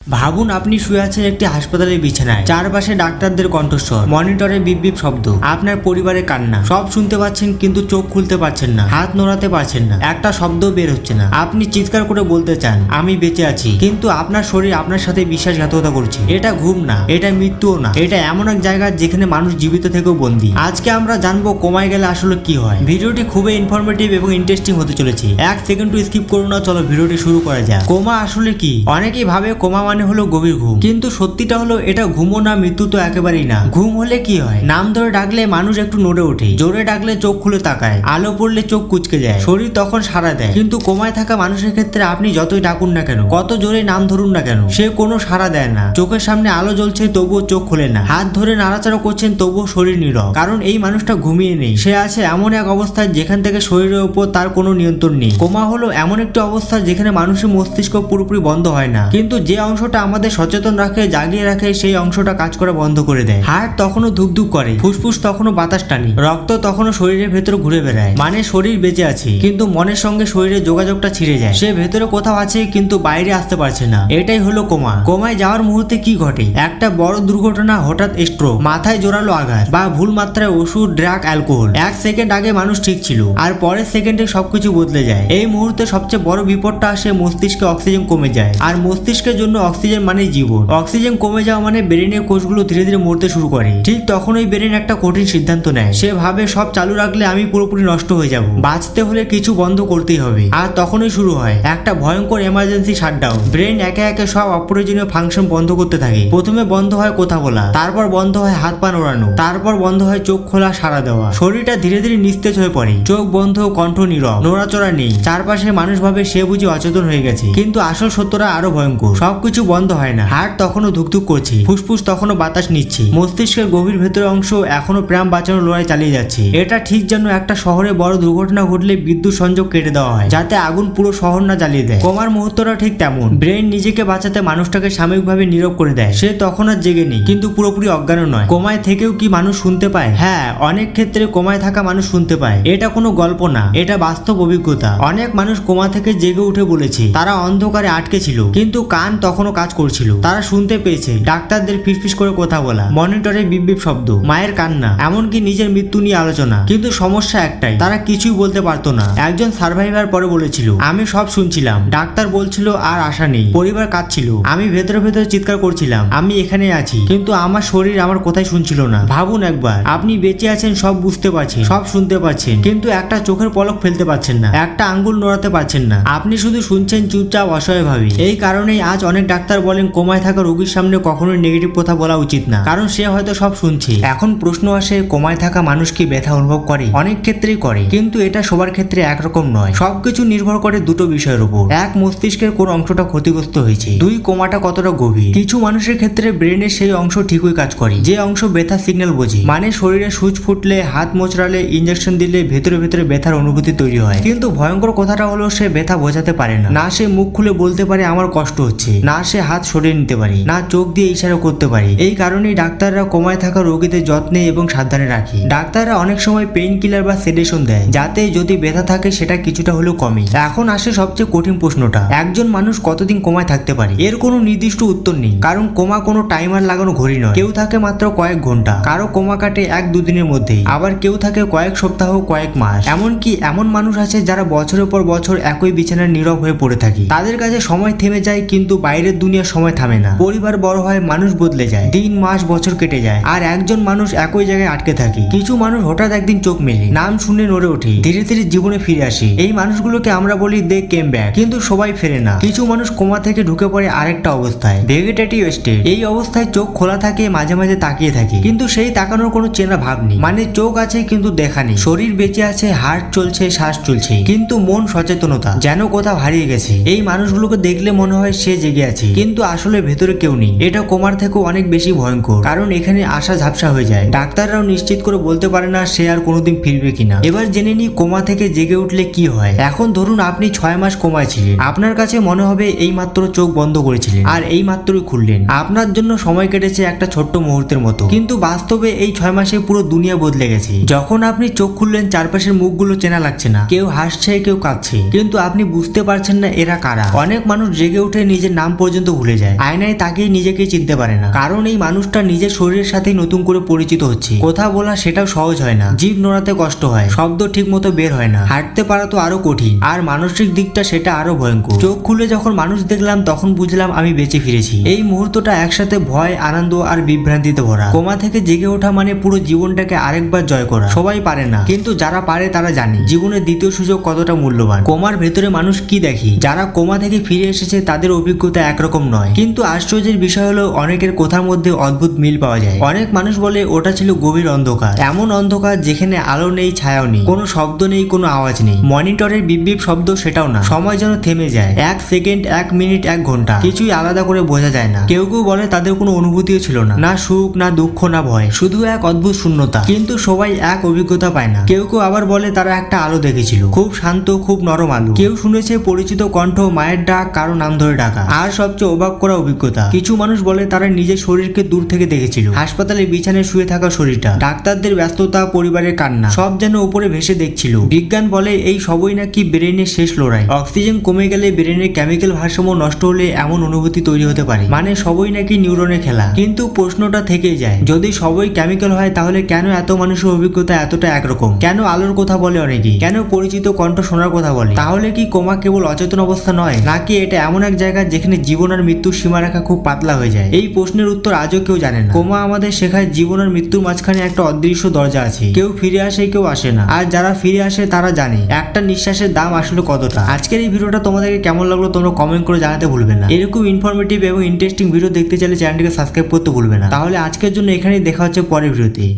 ভাবুন আপনি শুয়ে আছেন একটি হাসপাতালের বিছানায়, চারপাশে ডাক্তারদের কণ্ঠস্বর, মনিটরে বিপ বিপ শব্দ, আপনার পরিবারের কান্না, সব শুনতে পাচ্ছেন কিন্তু চোখ খুলতে পারছেন না, হাত নড়াতে পারছেন না, একটা শব্দ বের হচ্ছে না। আপনি চিৎকার করে বলতে চান আমি বেঁচে আছি, কিন্তু আপনার শরীর আপনার সাথে বিশ্বাসঘাতকতা করছে। এটা ঘুম না, এটা মৃত্যুও না, এটা এমন এক জায়গা যেখানে মানুষ জীবিত থেকেও বন্দী। আজকে আমরা জানবো কোমায় গেলে আসলে কি হয়। ভিডিওটি খুবই ইনফরমেটিভ এবং ইন্টারেস্টিং হতে চলেছে, এক সেকেন্ড স্কিপ করুন না। চলো ভিডিওটি শুরু করা যাক। কোমা আসলে কি? অনেকেই ভাবে কোমা মানে হলো গভীর ঘুম, কিন্তু সত্যিটা হলো এটা ঘুমও না, মৃত্যু তো একেবারেই না। ঘুম হলে কি হয়? নাম ধরে ডাকলে মানুষ একটু নড়ে ওঠে, জোরে ডাকলে চোখ খুলে তাকায়, আলো পড়লে চোখ কুঁচকে যায়, শরীর তখন সাড়া দেয়। কিন্তু কোমায় থাকা মানুষের ক্ষেত্রে আপনি যতই ডাকুন না কেন, কত জোরে নাম ধরুন না কেন, সে কোনো সাড়া দেয় না। চোখের সামনে আলো জ্বলছে তবুও চোখ খোলে না, হাত ধরে নাড়াচাড়া করছেন তবুও শরীর নীরব। কারণ এই মানুষটা ঘুমিয়ে নেই, সে আছে এমন এক অবস্থায় যেখান থেকে শরীরের উপর তার কোনো নিয়ন্ত্রণ নেই। কোমা হলো এমন একটি অবস্থা যেখানে মানুষের মস্তিষ্ক পুরোপুরি বন্ধ হয় না, কিন্তু যে অংশটা আমাদের সচেতন রাখে, জাগিয়ে রাখে, সেই অংশটা কাজ করা বন্ধ করে দেয়। হার্ট তখনও ধুকধুক করে, ফুসফুস তখনও বাতাস টানে, রক্ত তখনও শরীরের ভেতরে ঘুরে বেড়ায়। মানে শরীর বেঁচে আছে কিন্তু মনের সঙ্গে শরীরের যোগাযোগটা ছিঁড়ে যায়। সে ভেতরে কোথাও আছে কিন্তু বাইরে আসতে পারছে না। এটাই হলো কোমা। কোমায় যাওয়ার মুহূর্তে কি ঘটে? একটা বড় দুর্ঘটনা, হঠাৎ স্ট্রোক, মাথায় জোরালো আঘাত, বা ভুল মাত্রায় ওষুধ, ড্রাগ, অ্যালকোহল। এক সেকেন্ড আগে মানুষ ঠিক ছিল আর পরের সেকেন্ডে সবকিছু বদলে যায়। এই মুহূর্তে সবচেয়ে বড় বিপদটা আসে, মস্তিষ্কে অক্সিজেন কমে যায়। আর মস্তিষ্কের জন্য অক্সিজেন মানে জীবন। অক্সিজেন কমে যাওয়া মানে ব্রেনের কোষগুলো ধীরে ধীরে মরতে শুরু করে। ঠিক তখনই ব্রেন একটা কঠিন সিদ্ধান্ত নেয়। সে ভাবে সব চালু রাখলে আমি পুরোপুরি নষ্ট হয়ে যাব, বাঁচতে হলে কিছু বন্ধ করতেই হবে। আর তখনই শুরু হয় একটা ভয়ঙ্কর এমার্জেন্সি শাটডাউন। ব্রেন একে একে সব অপ্রয়োজনীয় ফাংশন বন্ধ করতে থাকে। প্রথমে বন্ধ হয় কথা বলা, তারপর বন্ধ হয় হাত পা নড়ানো, তারপর বন্ধ হয় চোখ খোলা, সাড়া দেওয়া। শরীরটা ধীরে ধীরে নিস্তেজ হয়ে পড়ে, চোখ বন্ধ, কণ্ঠ নীরব, নড়াচড়া নেই। চারপাশে মানুষ ভাবে সে বুঝি অচেতন হয়ে গেছে, কিন্তু আসল সত্যটা আরো ভয়ঙ্কর। সবকিছু বন্ধ হয় না, হার্ট তখনও ধুকধুক করছে, ফুসফুস তখনও বাতাস নিচ্ছে, মস্তিষ্কের গভীর ভেতরের অংশ এখনো প্রাণ বাঁচানোর লড়াই চালিয়ে যাচ্ছে। এটা ঠিক যেন একটা শহরে বড় দুর্ঘটনা ঘটলে বিদ্যুৎ সংযোগ কেটে দেওয়া হয় যাতে আগুন পুরো শহর না জ্বালিয়ে দেয়। কোমার মুহূর্তটা ঠিক তেমন। ব্রেন নিজেকে বাঁচাতে মানুষটাকে সাময়িকভাবে নীরব করে দেয়। সে তখন আর জেগে নেই, কিন্তু পুরোপুরি অজ্ঞানও নয়। কোমায় থেকেও কি মানুষ শুনতে পায়? হ্যাঁ, অনেক ক্ষেত্রে কোমায় থাকা মানুষ শুনতে পায়। এটা কোনো গল্প না, এটা বাস্তব অভিজ্ঞতা। অনেক মানুষ কোমা থেকে জেগে উঠে বলেছে তারা অন্ধকারে আটকে ছিল, কিন্তু কান তখনও কাজ করছিল। তারা শুনতে পেয়েছে ডাক্তারদের ফিসফিস করে কথা বলা, মনিটরে বিপ বিপ শব্দ, মায়ের কান্না, এমনকি নিজের মৃত্যু নিয়ে আলোচনা। কিন্তু সমস্যা একটাই, তারা কিছুই বলতে পারতো না। একজন সার্ভাইভার পরে বলেছিল আমি সব শুনছিলাম, ডাক্তার বলছিল আর আশা নেই, পরিবার কাঁদছিল, আমি ভেতরে ভেতরে চিৎকার করছিলাম আমি এখানে আছি, কিন্তু আমার শরীর আমার কথাই শুনছিল না। ভাবুন একবার, আপনি বেঁচে আছেন, সব বুঝতে পারছেন, সব শুনতে পাচ্ছেন, কিন্তু একটা চোখের পলক ফেলতে পারছেন না, একটা আঙ্গুল নড়াতে পারছেন না। আপনি শুধু শুনছেন চুপচাপ, অসহায়ভাবে। এই কারণেই আজ অনেক ডাক্তার বলেন কোমায় থাকা রোগীর সামনে কখনোই নেগেটিভ কথা বলা উচিত না, কারণ সে হয়তো সব শুনছে। এখন প্রশ্ন আসে, কোমায় থাকা মানুষ কি ব্যথা অনুভব করে? অনেক ক্ষেত্রেই করে, কিন্তু এটা সবার ক্ষেত্রে একরকম নয়। সবকিছু নির্ভর করে দুটো বিষয়ের উপর। এক, মস্তিষ্কের কোন অংশটা ক্ষতিগ্রস্ত হয়েছে। দুই, কোমাটা কতটা গভীর। কিছু মানুষের ক্ষেত্রে ব্রেনের সেই অংশ ঠিকই কাজ করে, যে অংশ ব্যথা সিগন্যাল বোঝে। মানে শরীরে সুচ ফুটলে, হাত মোচড়ালে, ইঞ্জেকশন দিলে ভেতরে ভেতরে ব্যথার অনুভূতি তৈরি হয়। কিন্তু ভয়ঙ্কর কথাটা হলো সে ব্যথা বোঝাতে পারে না। না সে মুখ খুলে বলতে পারে আমার কষ্ট হচ্ছে, না সে হাত সরিয়ে নিতে পারে, না চোখ দিয়ে ইশারা করতে পারে। এই কারণেই ডাক্তাররা কোমায় থাকা রোগীদের যত্নে এবং সাবধানে রাখে। ডাক্তাররা অনেক সময় পেইন কিলার বা সেডেশন দেয়, যাতে যদি ব্যথা থাকে সেটা কিছুটা হলেও কমে। এখন আসে সবচেয়ে কঠিন প্রশ্নটা, একজন মানুষ কতদিন কোমায় থাকতে পারে? এর কোনো নির্দিষ্ট উত্তর নেই, কারণ কোমা কোনো টাইমার লাগানো ঘড়ি নয়। কেউ থাকে মাত্র কয়েক ঘন্টা, কারো কোমা কাটে 1-2 দিনের মধ্যেই, আবার কেউ থাকে কয়েক সপ্তাহ, কয়েক মাস। এমনকি এমন মানুষ আছে যারা বছরের পর বছর একই বিছানায় নীরব হয়ে পড়ে থাকে। তাদের কাছে সময় থেমে যায়, কিন্তু বাইরের দুনিয়ার সময় থামে না। পরিবার বড় হয়, মানুষ বদলে যায়, দিন মাস বছর কেটে যায়, আর একজন মানুষ একই জায়গায় আটকে থাকে। কিছু মানুষ হঠাৎ একদিন চোখ মেলে, নাম শুনে নড়ে ওঠে, ধীরে ধীরে জীবনে ফিরে আসে। এই মানুষগুলোকে আমরা বলি দে কেম ব্যাক, কিন্তু সবাই ফেরে না। কিছু মানুষ কোমা থেকে ঢুকে পড়ে আরেকটা অবস্থায়, ভেগেটেটিভ স্টেট। এই অবস্থায় চোখ খোলা থাকে, মাঝে মাঝে তাকিয়ে থাকে, কিন্তু সেই তাকানোর কোনো চেনা ভাব নেই। মানে চোখ আছে কিন্তু দেখা নেই, শরীর বেঁচে আছে, হার্ট চলছে, শ্বাস চলছে, কিন্তু মন, সচেতনতা যেন কোথাও হারিয়ে গেছে। এই মানুষগুলোকে দেখলে মনে হয় সে জেগে আছে, কিন্তু আসলে ভেতরে কেউ নেই। এটা কোমার থেকেও অনেক বেশি ভয়ঙ্কর, কারণ এখানে আশা ঝাপসা হয়ে যায়। ডাক্তাররাও নিশ্চিত করে বলতে পারে না সে আর কোনোদিন ফিরবে কিনা। এবার জেনে নি কোমা থেকে জেগে উঠলে কি হয়। এখন ধরুন আপনি 6 মাস কোমায় ছিলেন, আপনার কাছে মনে হবে এই মাত্র চোখ বন্ধ করেছিলেন আর এই মাত্রই খুললেন। আপনার জন্য সময় কেটেছে একটা ছোট্ট মুহূর্তের মতো, কিন্তু বাস্তবে এই 6 মাসে পুরো দুনিয়া বদলে গেছে। যখন আপনি চোখ খুললেন, চারপাশের মুখগুলো চেনা লাগছে না, কেউ হাসছে, কেউ কাঁদছে, কিন্তু আপনি বুঝতে পারছেন না এরা কারা। অনেক মানুষ জেগে উঠে নিজের নাম পর্যন্ত ভুলে যায়। আয়নায় তাকিয়ে নিজেকে চিনতে পারে না, কারণ এই মানুষটা নিজের শরীরের সাথেই নতুন করে পরিচিত হচ্ছে। কথা বলা সেটাও সহজ হয় না, জিভ নোড়াতে কষ্ট হয়, শব্দ ঠিক মতো বের হয় না, হাঁটতে পারা তো আরো কঠিন, আর মানসিক দিকটা সেটা আরো ভয়ঙ্কর। চোখ খুলে যখন মানুষ দেখলাম তখন বুঝলাম আমি বেঁচে ফিরেছি। এই মুহূর্তটা একসাথে ভয়, আনন্দ আর বিভ্রান্তিতে ভরা। কোমা থেকে জেগে ওঠা মানে পুরো জীবনটাকে আরেকবার জয় করা। সবাই পারে না, কিন্তু যারা পারে তারা জানে জীবনের দ্বিতীয় সুযোগ কতটা মূল্যবান। কোমার ভেতরে মানুষ কি দেখি, যারা কোমা থেকে ফিরে এসেছে তাদের অভিজ্ঞতা একরকম নয়, কিন্তু আশ্চর্যের বিষয় হলো অনেকের কথার মধ্যে অদ্ভুত মিল পাওয়া যায়। অনেক মানুষ বলে ওটা ছিল গভীর অন্ধকার, এমন অন্ধকার যেখানে আলো নেই, ছায়াও নেই, কোনো শব্দ নেই, কোনো আওয়াজ নেই, মনিটরের বিপ শব্দ সেটাও না। সময় যেন থেমে যায়, 1 সেকেন্ড, 1 মিনিট, 1 ঘন্টা, কিছুই আলাদা করে বোঝা যায় না। কেউ কেউ বলে তাদের কোনো অনুভূতিও ছিল না, না সুখ, না দুঃখ, না ভয়, শুধু এক অদ্ভুত শূন্যতা। কিন্তু সবাই এক অভিজ্ঞতা পায় না। কেউ কেউ আবার বলে তারা একটা আলো দেখেছিল, খুব শান্ত, খুব নরম আলো। কেউ শুনেছে পরিচিত কণ্ঠ, মায়ের ডাক, কারো নাম ধরে ডাকা। আর সবচেয়ে অবাক করা অভিজ্ঞতা, কিছু মানুষ বলে তারা নিজের শরীরকে দূর থেকে দেখেছিল। হাসপাতালে বিছানায় শুয়ে থাকা শরীরটা, ডাক্তারদের ব্যস্ততা, পরিবারের কান্না, সব যেন উপরে ভেসে দেখছিল। বিজ্ঞান বলে এই সবই নাকি ব্রেনের শেষ লড়াই। অক্সিজেন কমে গেলে, ব্রেনের কেমিক্যাল ভারসাম্য নষ্ট হলে এমন অনুভূতি তৈরি হতে পারে, মানে সবই নাকি নিউরনের খেলা। কিন্তু প্রশ্নটা থেকেই যায়, যদি সবই কেমিক্যাল হয় তাহলে কেন এত মানুষের অভিজ্ঞতা এতটা একরকম? কেন আলোর কথা বলে অনেকেই, কেন পরিচিত কণ্ঠ শোনার কথা বলে? তাহলে কি কোমা কেবল অচেতন অবস্থা নয়, নাকি এটা এমন এক জায়গা যেখানে জীবন আর মৃত্যুর সীমারেখা খুব পাতলা হয়ে যায়? এই প্রশ্নের উত্তর আজও কেউ জানে না। কোমা আমাদের শেখায় জীবন আর মৃত্যুর মাঝখানে একটা অদৃশ্য দরজা আছে। কেউ ফিরে আসে, কেউ আসে না, আর যারা ফিরে আসে তারা জানে একটা নিঃশ্বাসের দাম আসলে কতটা। আজকের এই ভিডিওটা তোমাদেরকে কেমন লাগলো তোমরা কমেন্ট করে জানাতে ভুলবে না। এরকম ইনফরমেটিভ এবং ইন্টারেস্টিং ভিডিও দেখতে চাইলে চ্যানেলটিকে সাবস্ক্রাইব করতে ভুলবে না। তাহলে আজকের জন্য এখানেই দেখা হচ্ছে পরের ভিডিওতে।